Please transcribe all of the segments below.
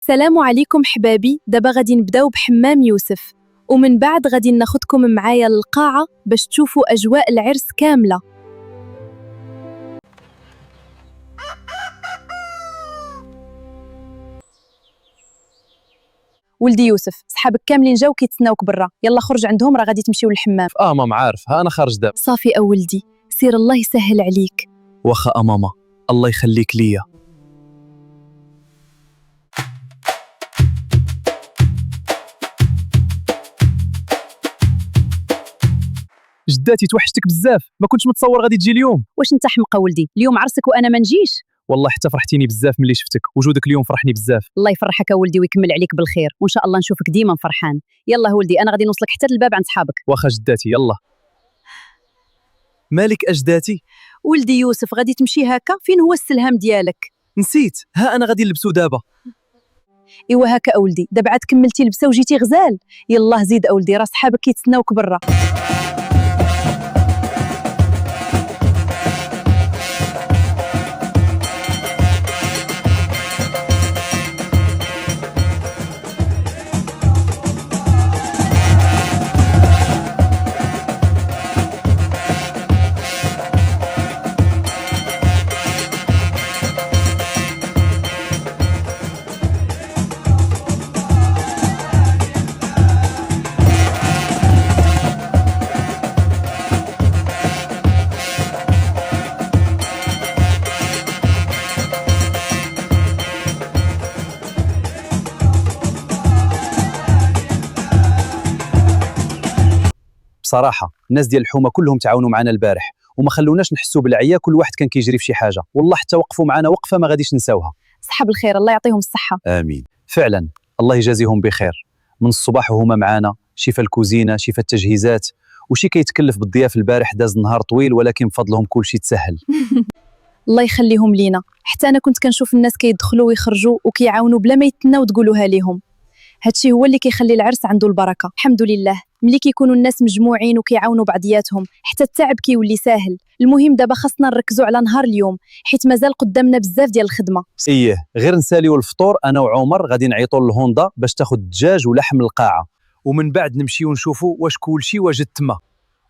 السلام عليكم حبابي. دابا غادي نبداو بحمام يوسف، ومن بعد غادي ناخدكم معايا للقاعة باش تشوفوا أجواء العرس كاملة. ولدي يوسف، صحابك كاملين جاو كيتسناوك برا، يلا خرج عندهم، راه غادي تمشيو للحمام. ماما عارف، ها أنا خارج دابا. صافي أولدي، سير الله يسهل عليك. واخا ماما، الله يخليك ليا. جداتي توحشتك بزاف، ما كنتش متصور غادي تجي اليوم. واش انت حمقى ولدي؟ اليوم عرسك وانا ما نجيش؟ والله حتى فرحتيني بزاف ملي شفتك، وجودك اليوم فرحني بزاف. الله يفرحك ولدي ويكمل عليك بالخير، وان شاء الله نشوفك ديما فرحان. يلا ولدي، انا غادي نوصلك حتى للباب عند صحابك. واخا جداتي، يلا. مالك اجداتي؟ ولدي يوسف، غادي تمشي هكا؟ فين هو السلهام ديالك؟ نسيت، ها أنا غادي نلبسو دابا. ايوا هكا اولدي، دابا عاد كملتي لبسه وجيتي غزال. يلا زيد اولدي، راه صحابك كيتسناوك برا. بصراحة الناس ديال الحومة كلهم تعاونوا معنا البارح وما خلوناش نحسوا بالعيا، كل واحد كان كيجري في شي حاجة، والله حتى وقفوا معنا وقفة ما غاديش نساوها. صحاب الخير، الله يعطيهم الصحة. آمين. فعلا الله يجازيهم بخير، من الصباح وهما معنا، شي في الكوزينة، شي في التجهيزات، وشي كيتكلف بالضياف. البارح داز نهار طويل، ولكن بفضلهم كل شي تسهل. الله يخليهم لينا، حتى انا كنت كنشوف الناس كيدخلوا ويخرجوا وكيعاونوا بلا ما يتناو تقولوها ليهم. هادشي هو اللي كيخلي العرس عنده البركة. الحمد لله، ملي كيكونوا الناس مجموعين وكيعاونوا بعضياتهم حتى التعب كيولي ساهل. المهم دابا خاصنا نركزوا على نهار اليوم، حيت مازال قدامنا بزاف ديال الخدمة. غير نساليو الفطور. انا وعمر غادي نعيطوا للهوندا باش تاخذ الدجاج ولحم القاعة، ومن بعد نمشيو نشوفوا واش كلشي واجد تما.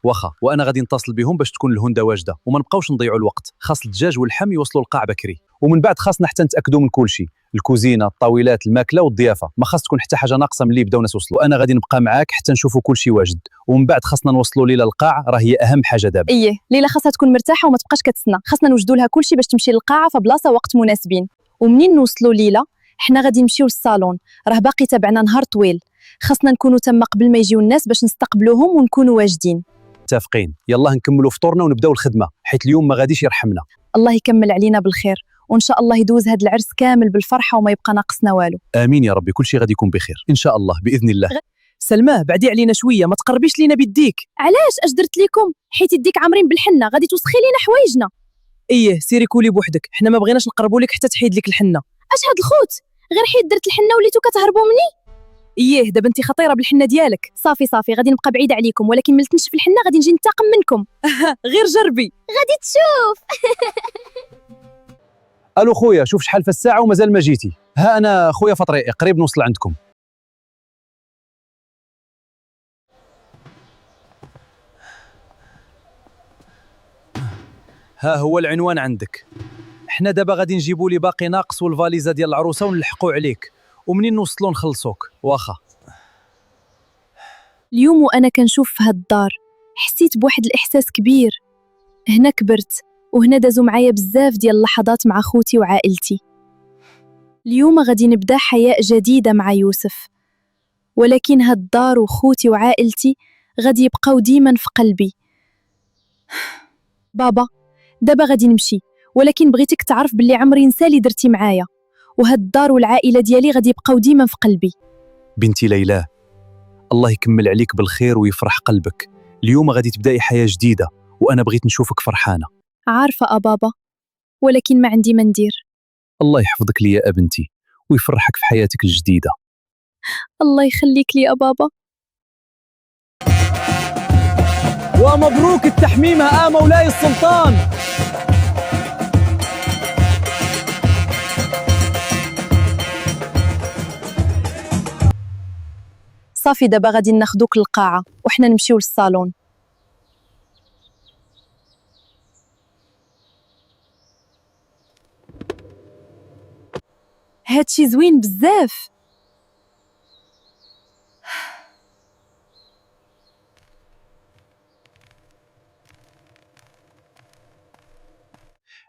واخا، وانا غادي نتصل بهم باش تكون الهوندا واجده، وما نبقاوش نضيعوا الوقت. خاص الدجاج واللحم يوصلوا القاع بكري، ومن بعد خاصنا حتى نتاكدوا من كل شيء، الكوزينه، الطاولات، الماكله والضيافه. ما خاص تكون حتى حاجه ناقصه ملي يبداو الناس يوصلوا. انا غادي نبقى معاك حتى نشوفوا كل شيء واجد، ومن بعد خاصنا نوصلوا ليلى القاع، راه هي اهم حاجه دابا. ليلى خاصها تكون مرتاحه وما تبقاش كتسنى، خاصنا نوجدوا لها كل شيء باش تمشي للقاعه في بلاصه وقت مناسبين. ومنين نوصلوا ليلى حنا غادي نمشيو للصالون، راه باقي تبعنا نهار طويل، خاصنا نكونوا تما قبل ما يجيو الناس باش نستقبلوهم ونكونوا واجدين. متفقين. يلا نكملوا فطورنا ونبداو الخدمه، حيت اليوم ما غاديش يرحمنا. الله يكمل علينا بالخير، وان شاء الله يدوز هذا العرس كامل بالفرحه وما يبقى ناقصنا والو. امين يا ربي، كل شيء غادي يكون بخير ان شاء الله باذن الله. سلمى، بعدي علينا شويه، ما تقربيش لينا بيديك. علاش؟ اش درت لكم؟ حيت يديك عامرين بالحنه، غادي توسخي لينا حوايجنا. سيري كولي بوحدك، حنا ما بغيناش نقربوا لك حتى تحيد لك الحنه. اش هاد الخوت؟ غير حيت درت الحنه وليتو كتهربوا مني. دابا انت خطيره بالحنه ديالك. صافي غادي نبقى بعيده عليكم، ولكن ملي تنشف الحنه غادي نجي ننتقم منكم. غير جربي، غادي تشوف. الو خويا، شوف شحال في الساعه ومازال ما جيتي. ها انا خويا في طريقي، قريب نوصل عندكم. ها هو العنوان عندك. احنا دابا غادي نجيبوا لي باقي ناقص والفاليزه ديال العروسه ونلحقوا عليك، ومنين نوصلوا نخلصوك. واخا. اليوم وانا كنشوف في هاد الدار حسيت بواحد الاحساس كبير. هنا كبرت وهنا دازوا معايا بزاف ديال اللحظات مع خوتي وعائلتي. اليوم غادي نبدا حياة جديدة مع يوسف، ولكن هاد الدار وخوتي وعائلتي غادي يبقاو ديما في قلبي. بابا، دابا غادي نمشي، ولكن بغيتك تعرف باللي عمري نسى اللي درتي معايا، وهاد الدار والعائلة ديالي غادي يبقاو ديما في قلبي. بنتي ليلى، الله يكمل عليك بالخير ويفرح قلبك. اليوم غادي تبداي حياة جديدة، وأنا بغيت نشوفك فرحانة. عارفة بابا، ولكن ما عندي ما ندير. الله يحفظك لي يا بنتي ويفرحك في حياتك الجديدة. الله يخليك لي يا بابا. ومبروك التحميمة مولاي السلطان. صافي دابا غادي ناخدوك للقاعة وحنا نمشيو للصالون. هادشي زوين بزاف.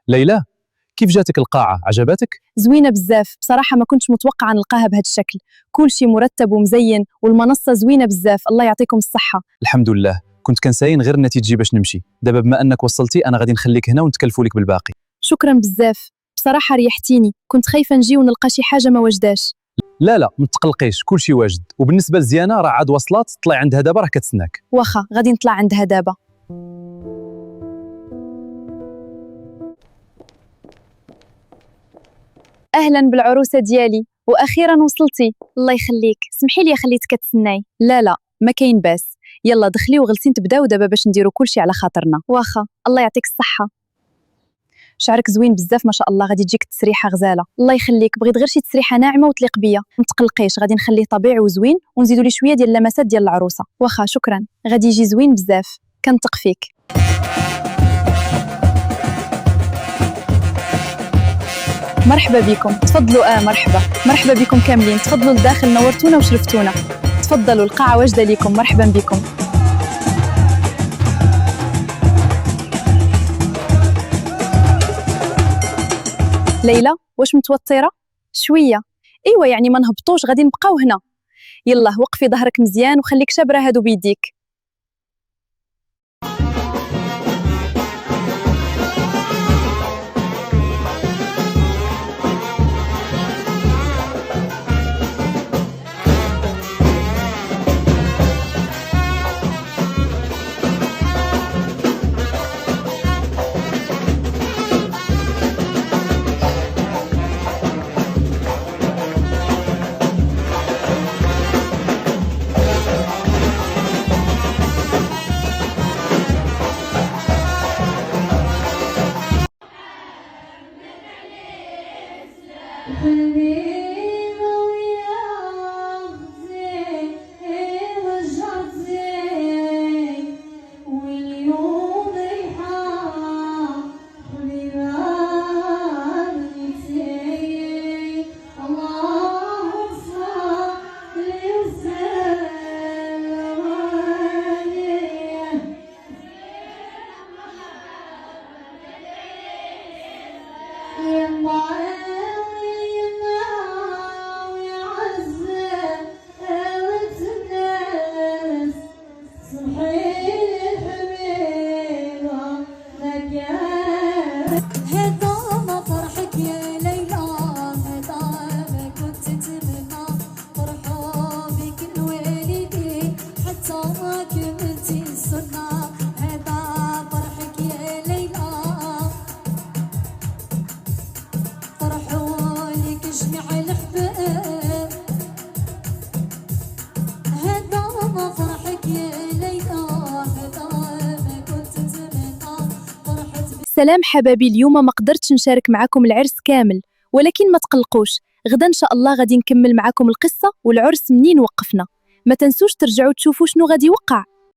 ليلى، كيف جاتك القاعة؟ عجبتك؟ زوينة بزاف بصراحة، ما كنتش متوقعة نلقاها بهذا الشكل. كل شيء مرتب ومزين والمنصة زوينة بزاف. الله يعطيكم الصحة. الحمد لله، كنت كنساين غير انك تجي باش نمشي. دابا بما انك وصلتي انا غادي نخليك هنا ونتكلفوا لك بالباقي. شكرا بزاف، بصراحة ريحتيني. كنت خايفة نجي ونلقى شي حاجة ما وجداش. لا ما تقلقيش، كل شيء واجد. وبالنسبة لزيانة راه عاد وصلات، طلعي عندها دابا راه كتسناك. واخا غادي نطلع عندها دابا. اهلا بالعروسه ديالي، واخيرا وصلتي. الله يخليك، سمحي لي خليتك كتسناي. لا ما كاين باس، يلا دخلي وغلسين تبداو دابا باش نديرو كلشي على خاطرنا. واخا الله يعطيك الصحه. شعرك زوين بزاف ما شاء الله، غادي تجيك تسريحه غزاله. الله يخليك، بغيت غير شي تسريحه ناعمه وتليق بيا. ما تقلقيش، غادي نخليه طبيعي وزوين ونزيدوا ليه شويه ديال اللمسات ديال العروسه. واخا شكرا، غادي يجي زوين بزاف، كنثق فيك. مرحبا بكم، تفضلوا. مرحبا بكم كاملين، تفضلوا لداخل، نورتونا وشرفتونا. تفضلوا، القاعة واجدة ليكم. مرحبا بكم. ليلى، واش متوترة؟ شوية. ايوا يعني ما نهبطوش، غادي نبقاو هنا. يلا وقفي ظهرك مزيان وخليك شابرة هادو بيديك. سلام حبابي، اليوم ما قدرتش نشارك معكم العرس كامل، ولكن ما تقلقوش، غدا ان شاء الله غادي نكمل معكم القصة والعرس منين وقفنا. ما تنسوش ترجعوا تشوفوا شنو غادي يوقع.